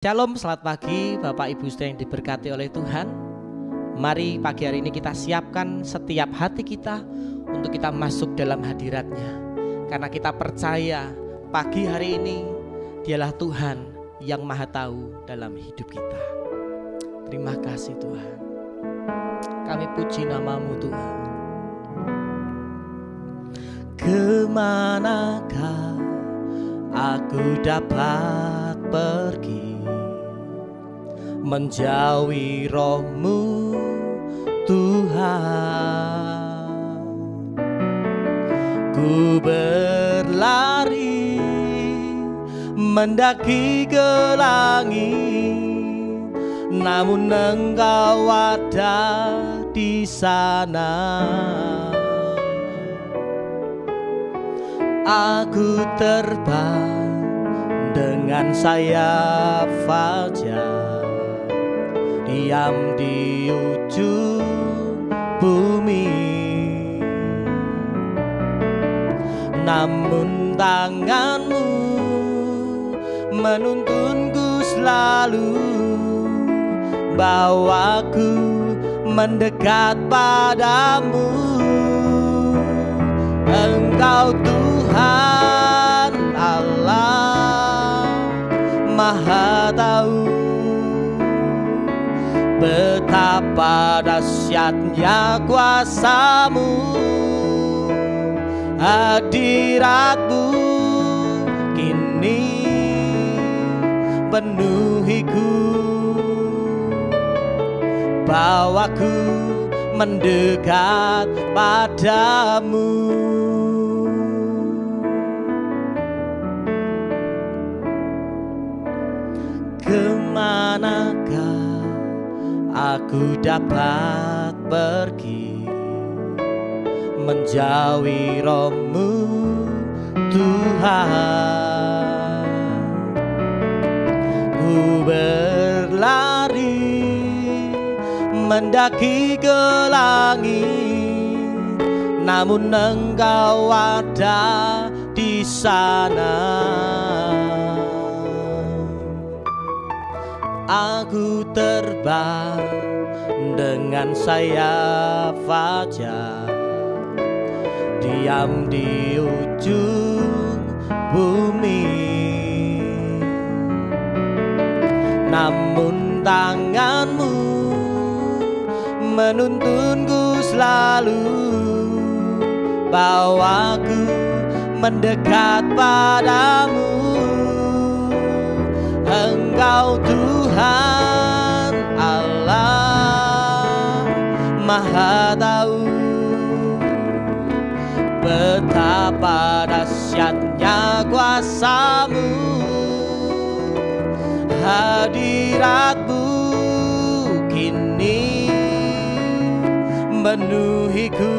Shalom, selamat pagi Bapak Ibu Saudara yang diberkati oleh Tuhan. Mari pagi hari ini kita siapkan setiap hati kita untuk kita masuk dalam hadirat-Nya. Karena kita percaya pagi hari ini Dialah Tuhan yang Maha Tahu dalam hidup kita. Terima kasih Tuhan. Kami puji nama-Mu Tuhan. Kemanakah aku dapat pergi menjauhi Roh-Mu Tuhan? Ku berlari mendaki ke langit, namun Engkau ada di sana. Aku terbang dengan sayap fajar, diam di ujung bumi, namun tangan-Mu menuntunku selalu, bawaku mendekat padamu. Engkau Tuhan Allah Maha Tahu betapa dahsyatnya kuasa-Mu, hadirat-Mu kini penuhiku, bawaku mendekat padamu. Kemanakah aku dapat pergi menjauhi Roh-Mu Tuhan? Ku berlari mendaki ke langit, namun Engkau ada di sana. Aku terbang dengan sayap fajar, diam di ujung bumi, namun tangan-Mu menuntunku selalu, bawaku mendekat padamu. Engkau Tuhan Allah Maha Tahu betapa dahsyatnya kuasa-Mu, hadirat-Mu kini menuhiku,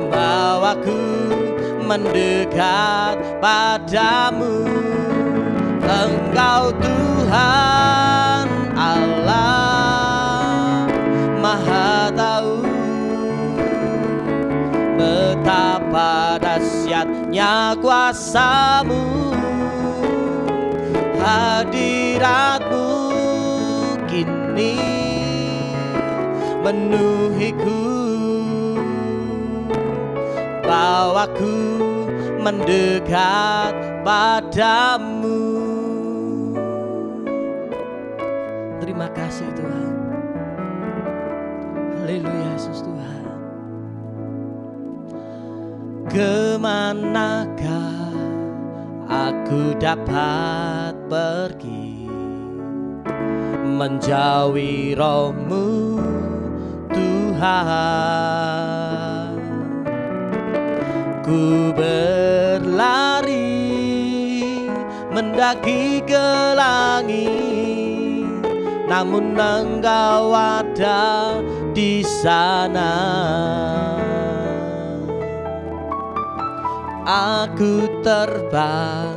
bawaku mendekat padamu. Engkau Tuhan Allah Maha Tahu betapa dahsyatnya kuasa-Mu, hadirat-Mu kini menuhiku, bawaku mendekat padamu. Terima kasih Tuhan. Haleluya Yesus Tuhan. Kemanakah aku dapat pergi menjauhi Roh-Mu Tuhan? Ku berlari mendaki ke langit, namun Engkau ada di sana. Aku terbang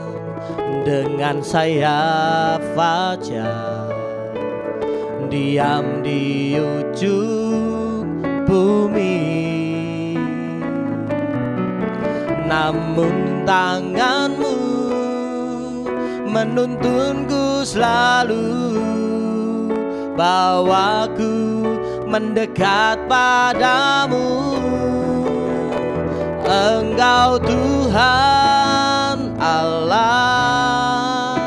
dengan sayap fajar, diam di ujung bumi, namun tangan-Mu menuntunku selalu, bawaku mendekat padamu. Engkau Tuhan Allah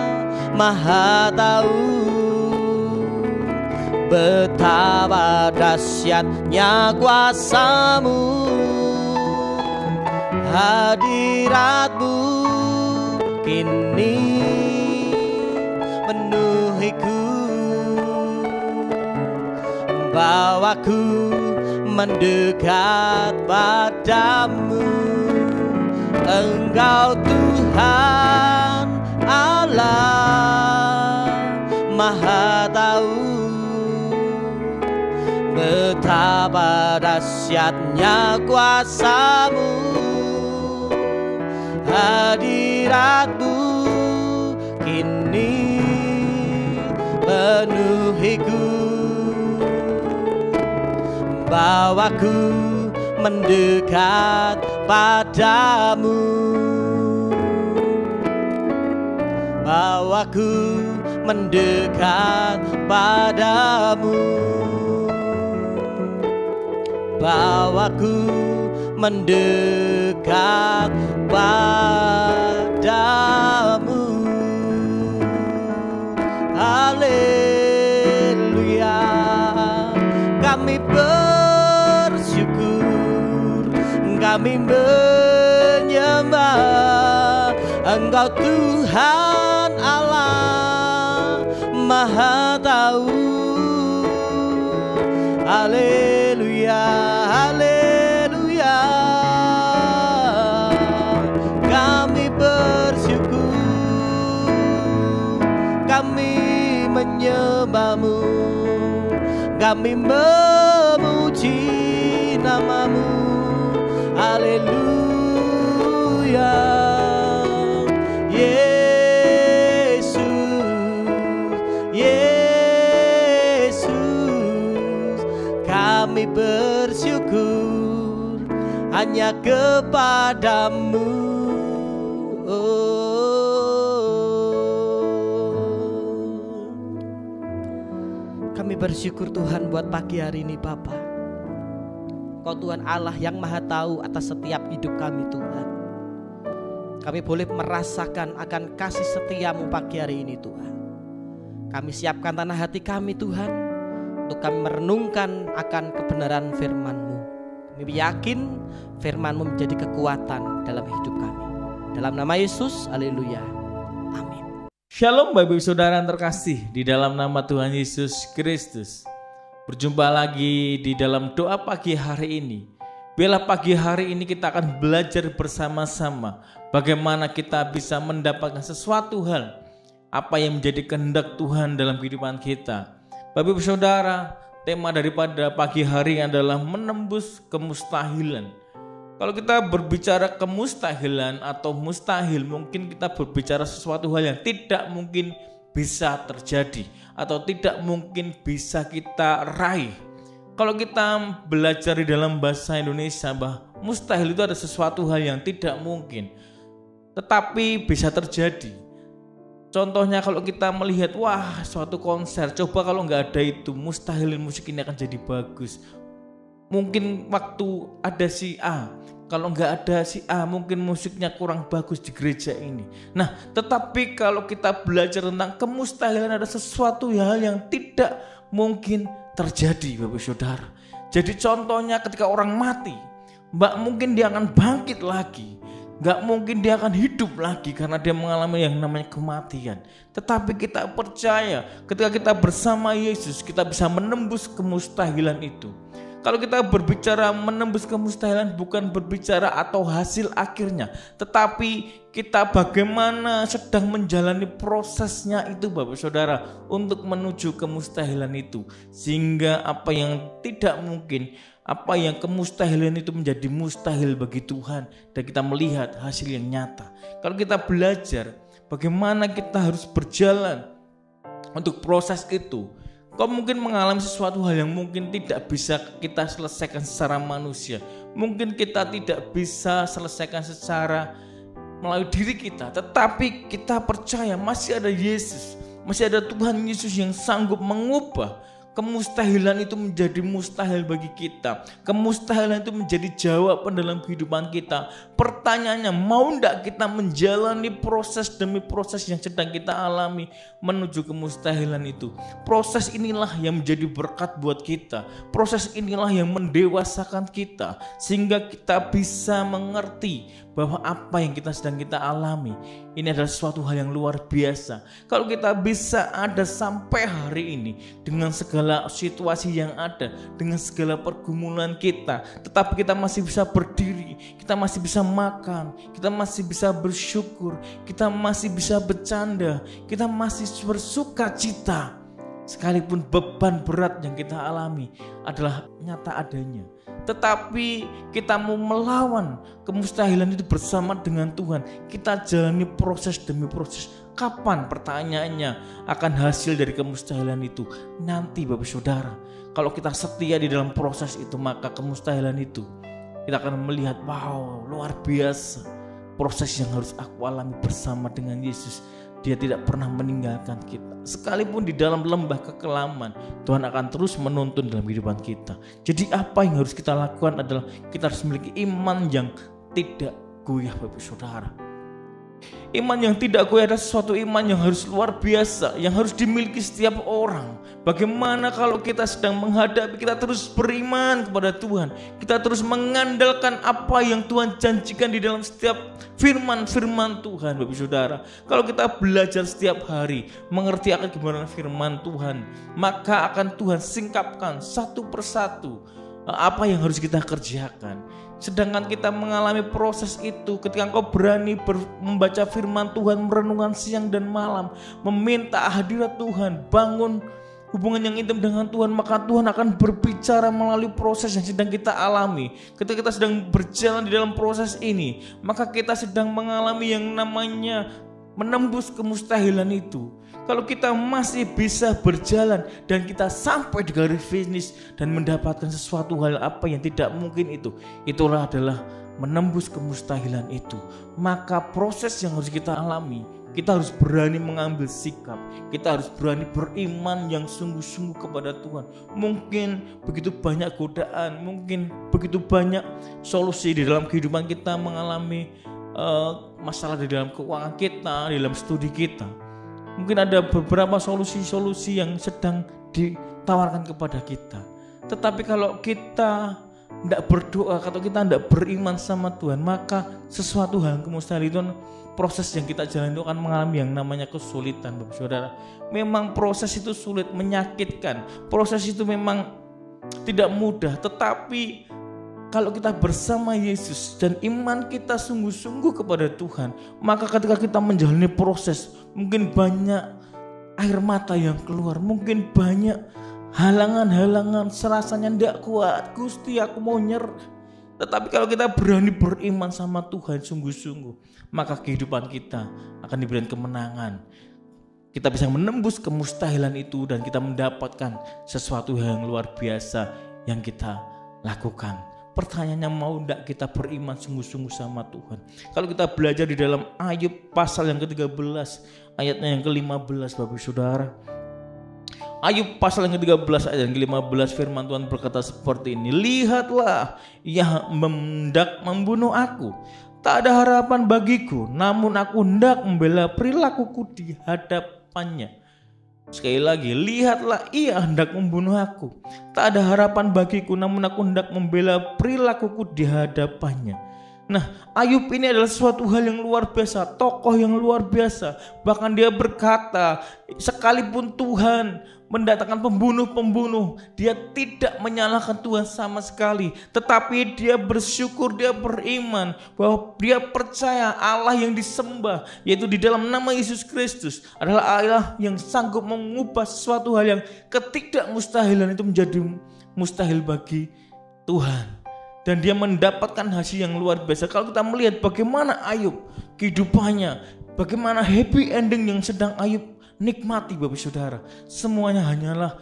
Maha Tahu, betapa dahsyatnya kuasa-Mu. Hadirat-Mu kini menuhiku, bawaku mendekat padamu. Engkau Tuhan Allah Maha Tahu, betapa dahsyatnya kuasa-Mu. Hadirat-Mu kini menuhiku, bawaku mendekat padamu. Bawaku mendekat padamu, bawaku mendekat padamu. Haleluya, kami bersyukur, kami menyembah Engkau Tuhan Allah Maha Tahu. Haleluya, haleluya, kami bersyukur, kami menyembah-Mu, kami memuji nama-Mu. Haleluya, Yesus, Yesus, kami bersyukur hanya kepada-Mu. Kami bersyukur Tuhan buat pagi hari ini Bapa. Kau Tuhan Allah yang Maha Tahu atas setiap hidup kami Tuhan. Kami boleh merasakan akan kasih setia-Mu pagi hari ini Tuhan. Kami siapkan tanah hati kami Tuhan, untuk kami merenungkan akan kebenaran firman-Mu. Kami yakin firman-Mu menjadi kekuatan dalam hidup kami. Dalam nama Yesus, haleluya, amin. Shalom Bapak Ibu Saudara yang terkasih di dalam nama Tuhan Yesus Kristus. Berjumpa lagi di dalam doa pagi hari ini. Biarlah pagi hari ini kita akan belajar bersama-sama bagaimana kita bisa mendapatkan sesuatu hal apa yang menjadi kehendak Tuhan dalam kehidupan kita. Bapak Ibu Saudara, tema daripada pagi hari ini adalah menembus kemustahilan. Kalau kita berbicara kemustahilan atau mustahil, mungkin kita berbicara sesuatu hal yang tidak mungkin bisa terjadi atau tidak mungkin bisa kita raih. Kalau kita belajar di dalam bahasa Indonesia, bahwa mustahil itu ada sesuatu hal yang tidak mungkin, tetapi bisa terjadi. Contohnya kalau kita melihat, wah suatu konser, coba kalau nggak ada itu, mustahil musik ini akan jadi bagus. Mungkin waktu ada si A, kalau nggak ada si A mungkin musiknya kurang bagus di gereja ini. Nah, tetapi kalau kita belajar tentang kemustahilan, ada sesuatu hal yang tidak mungkin terjadi Bapak Saudara. Jadi contohnya ketika orang mati, mungkin dia akan bangkit lagi. Gak mungkin dia akan hidup lagi karena dia mengalami yang namanya kematian. Tetapi kita percaya ketika kita bersama Yesus, kita bisa menembus kemustahilan itu. Kalau kita berbicara menembus kemustahilan, bukan berbicara atau hasil akhirnya, tetapi kita bagaimana sedang menjalani prosesnya itu Bapak Saudara untuk menuju kemustahilan itu. Sehingga apa yang tidak mungkin, apa yang kemustahilan itu menjadi mustahil bagi Tuhan, dan kita melihat hasil yang nyata. Kalau kita belajar bagaimana kita harus berjalan untuk proses itu, kau mungkin mengalami sesuatu hal yang mungkin tidak bisa kita selesaikan secara manusia. Mungkin kita tidak bisa selesaikan secara melalui diri kita, tetapi kita percaya masih ada Yesus, masih ada Tuhan Yesus yang sanggup mengubah kemustahilan itu menjadi mustahil bagi kita. Kemustahilan itu menjadi jawaban dalam kehidupan kita. Pertanyaannya, mau enggak kita menjalani proses demi proses yang sedang kita alami menuju kemustahilan itu? Proses inilah yang menjadi berkat buat kita. Proses inilah yang mendewasakan kita sehingga kita bisa mengerti bahwa apa yang sedang kita alami ini adalah suatu hal yang luar biasa. Kalau kita bisa ada sampai hari ini dengan segala situasi yang ada, dengan segala pergumulan kita, tetapi kita masih bisa berdiri, kita masih bisa makan, kita masih bisa bersyukur, kita masih bisa bercanda, kita masih bersuka cita, sekalipun beban berat yang kita alami adalah nyata adanya, tetapi kita mau melawan kemustahilan itu bersama dengan Tuhan. Kita jalani proses demi proses. Kapan, pertanyaannya, akan hasil dari kemustahilan itu? Nanti Bapak Saudara, kalau kita setia di dalam proses itu, maka kemustahilan itu kita akan melihat, wow, luar biasa proses yang harus aku alami bersama dengan Yesus. Dia tidak pernah meninggalkan kita. Sekalipun di dalam lembah kekelaman, Tuhan akan terus menuntun dalam kehidupan kita. Jadi apa yang harus kita lakukan adalah kita harus memiliki iman yang tidak goyah Bapak Saudara. Iman yang tidak goyah adalah suatu iman yang harus luar biasa, yang harus dimiliki setiap orang. Bagaimana kalau kita sedang menghadapi, kita terus beriman kepada Tuhan, kita terus mengandalkan apa yang Tuhan janjikan di dalam setiap firman-firman Tuhan, Bapak Saudara. Kalau kita belajar setiap hari mengerti akan kebenaran firman Tuhan, maka akan Tuhan singkapkan satu persatu apa yang harus kita kerjakan. Sedangkan kita mengalami proses itu ketika engkau berani membaca firman Tuhan, merenungkan siang dan malam, meminta hadirat Tuhan, bangun hubungan yang intim dengan Tuhan, maka Tuhan akan berbicara melalui proses yang sedang kita alami. Ketika kita sedang berjalan di dalam proses ini, maka kita sedang mengalami yang namanya menembus kemustahilan itu. Kalau kita masih bisa berjalan dan kita sampai di garis finish dan mendapatkan sesuatu hal apa yang tidak mungkin itu, itulah adalah menembus kemustahilan itu. Maka proses yang harus kita alami, kita harus berani mengambil sikap, kita harus berani beriman yang sungguh-sungguh kepada Tuhan. Mungkin begitu banyak godaan, mungkin begitu banyak solusi di dalam kehidupan kita, mengalami masalah di dalam keuangan kita, di dalam studi kita. Mungkin ada beberapa solusi-solusi yang sedang ditawarkan kepada kita. Tetapi kalau kita tidak berdoa, kalau kita tidak beriman sama Tuhan, maka sesuatu hal kemustahilan itu, proses yang kita jalani itu akan mengalami yang namanya kesulitan, Bapak Saudara. Memang proses itu sulit, menyakitkan. Proses itu memang tidak mudah, tetapi kalau kita bersama Yesus dan iman kita sungguh-sungguh kepada Tuhan, maka ketika kita menjalani proses, mungkin banyak air mata yang keluar, mungkin banyak halangan-halangan, serasanya tidak kuat, Gusti aku mau nyerah. Tetapi kalau kita berani beriman sama Tuhan sungguh-sungguh, maka kehidupan kita akan diberikan kemenangan. Kita bisa menembus kemustahilan itu dan kita mendapatkan sesuatu yang luar biasa yang kita lakukan. Pertanyaannya, mau tidak kita beriman sungguh-sungguh sama Tuhan? Kalau kita belajar di dalam Ayub pasal yang ke-13 ayatnya yang ke-15, Bapak Saudara. Ayub pasal yang ke-13 ayat yang ke-15, firman Tuhan berkata seperti ini. Lihatlah, ia hendak membunuh aku, tak ada harapan bagiku, namun aku hendak membela perilakuku di hadapannya. Sekali lagi, lihatlah ia hendak membunuh aku, tak ada harapan bagiku, namun aku hendak membela perilakuku di hadapannya. Nah, Ayub ini adalah suatu hal yang luar biasa, tokoh yang luar biasa. Bahkan dia berkata, sekalipun Tuhan mendatangkan pembunuh-pembunuh, dia tidak menyalahkan Tuhan sama sekali. Tetapi dia bersyukur, dia beriman bahwa dia percaya Allah yang disembah, yaitu di dalam nama Yesus Kristus, adalah Allah yang sanggup mengubah sesuatu hal yang ketidakmustahilan itu menjadi mustahil bagi Tuhan. Dan dia mendapatkan hasil yang luar biasa. Kalau kita melihat bagaimana Ayub kehidupannya, bagaimana happy ending yang sedang Ayub nikmati, Bapak Saudara, semuanya hanyalah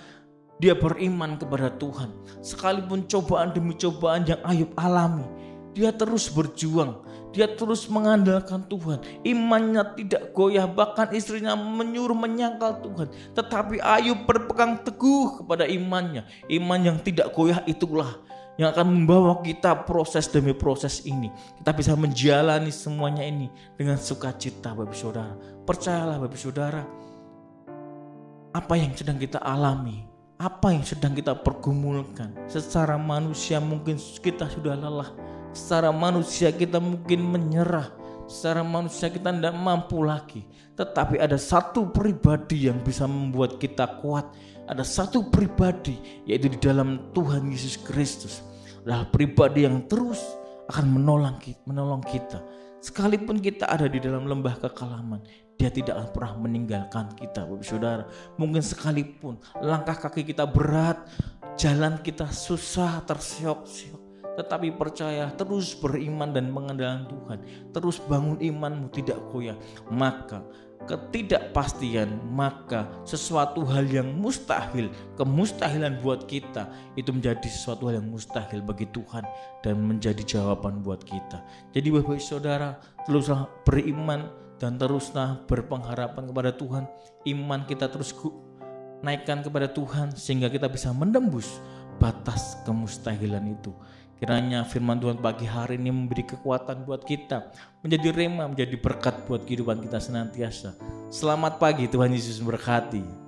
dia beriman kepada Tuhan. Sekalipun cobaan demi cobaan yang Ayub alami, dia terus berjuang, dia terus mengandalkan Tuhan. Imannya tidak goyah, bahkan istrinya menyuruh menyangkal Tuhan. Tetapi Ayub berpegang teguh kepada imannya. Iman yang tidak goyah itulah yang akan membawa kita proses demi proses ini. Kita bisa menjalani semuanya ini dengan sukacita, Bapak Saudara. Percayalah Bapak Saudara, apa yang sedang kita alami, apa yang sedang kita pergumulkan, secara manusia mungkin kita sudah lelah, secara manusia kita mungkin menyerah, secara manusia kita tidak mampu lagi. Tetapi ada satu pribadi yang bisa membuat kita kuat. Ada satu pribadi, yaitu di dalam Tuhan Yesus Kristus. Adalah pribadi yang terus akan menolong kita. Sekalipun kita ada di dalam lembah kekelaman, Dia tidak akan pernah meninggalkan kita, Bapak Saudara. Mungkin sekalipun langkah kaki kita berat, jalan kita susah, tersiok-siok, tetapi percaya, terus beriman dan mengandalkan Tuhan. Terus bangun imanmu, tidak goyah. Maka ketidakpastian, maka sesuatu hal yang mustahil, kemustahilan buat kita, itu menjadi sesuatu hal yang mustahil bagi Tuhan dan menjadi jawaban buat kita. Jadi Bapak Saudara, teruslah beriman dan teruslah berpengharapan kepada Tuhan. Iman kita terus naikkan kepada Tuhan sehingga kita bisa menembus batas kemustahilan itu. Kiranya firman Tuhan pagi hari ini memberi kekuatan buat kita, menjadi rema, menjadi berkat buat kehidupan kita senantiasa. Selamat pagi, Tuhan Yesus memberkati.